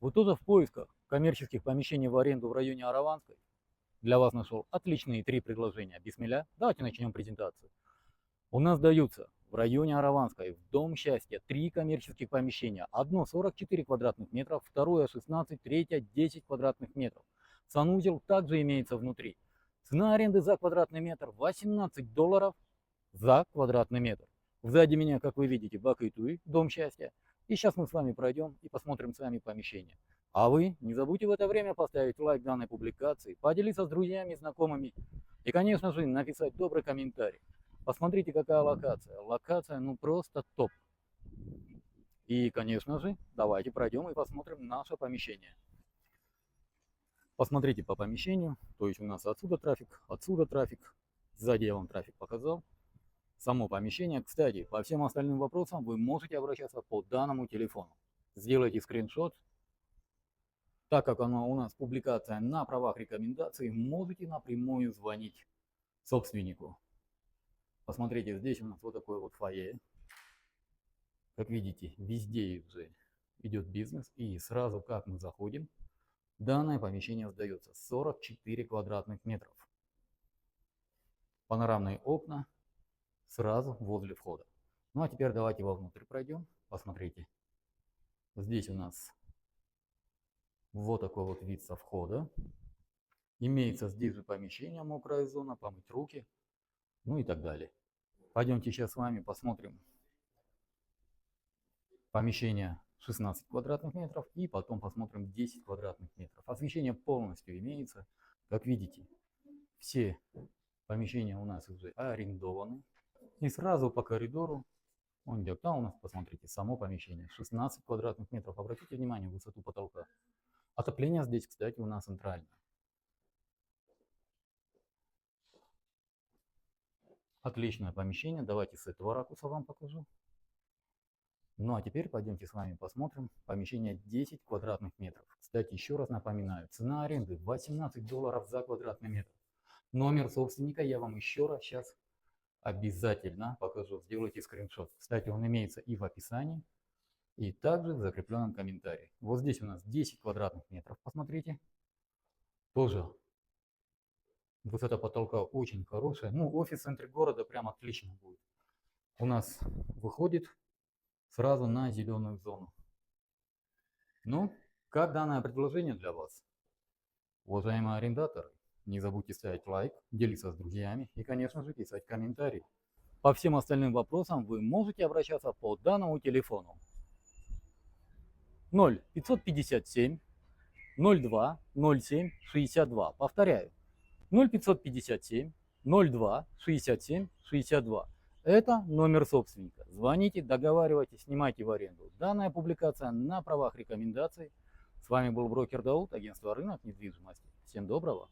Вы тоже в поисках коммерческих помещений в аренду в районе Араванской? Для вас нашел отличные три предложения. Бисмилля, давайте начнем презентацию. У нас даются в районе Араванской, в Дом счастья, три коммерческих помещения. Одно 44 квадратных метров, второе 16, третье 10 квадратных метров. Санузел также имеется внутри. Цена аренды за квадратный метр $18 за квадратный метр. Сзади меня, как вы видите, Бакайтуи, Дом счастья. И сейчас мы с вами пройдем и посмотрим с вами помещение. А вы не забудьте в это время поставить лайк данной публикации, поделиться с друзьями, знакомыми и, конечно же, написать добрый комментарий. Посмотрите, какая локация. Локация, ну, просто топ. И, конечно же, давайте пройдем и посмотрим наше помещение. Посмотрите по помещению. То есть у нас отсюда трафик, сзади я вам трафик показал. Само помещение. Кстати, по всем остальным вопросам вы можете обращаться по данному телефону. Сделайте скриншот. Так как оно у нас публикация на правах рекомендаций, можете напрямую звонить собственнику. Посмотрите, здесь у нас вот такое вот фойе. Как видите, везде уже идет бизнес. И сразу как мы заходим, данное помещение сдается 44 квадратных метров. Панорамные окна сразу возле входа. Ну а теперь давайте вовнутрь пройдем. Посмотрите. Здесь у нас вот такой вот вид со входа. Имеется здесь же помещение, мокрая зона, помыть руки, ну и так далее. Пойдемте сейчас с вами посмотрим помещение 16 квадратных метров и потом посмотрим 10 квадратных метров. Освещение полностью имеется. Как видите, все помещения у нас уже арендованы. И сразу по коридору, он идет там у нас, посмотрите, само помещение 16 квадратных метров. Обратите внимание на высоту потолка. Отопление здесь, кстати, у нас центральное. Отличное помещение. Давайте с этого ракурса вам покажу. Ну а теперь пойдемте с вами посмотрим помещение 10 квадратных метров. Кстати, еще раз напоминаю, цена аренды $18 за квадратный метр. Номер собственника я вам еще раз сейчас обязательно покажу. Сделайте скриншот. Кстати, он имеется и в описании, и также в закрепленном комментарии. Вот здесь у нас 10 квадратных метров. Посмотрите. Тоже высота потолка очень хорошая. Ну, офис в центре города прям отлично будет. У нас выходит сразу на зеленую зону. Ну, как данное предложение для вас? Уважаемые арендаторы, не забудьте ставить лайк, делиться с друзьями и, конечно же, писать комментарии. По всем остальным вопросам вы можете обращаться по данному телефону 0557 02 07 62. Повторяю, 0557 02 67 62. Это номер собственника. Звоните, договаривайтесь, снимайте в аренду. Данная публикация на правах рекомендаций. С вами был брокер Дауд, агентство «Рынок недвижимости». Всем доброго.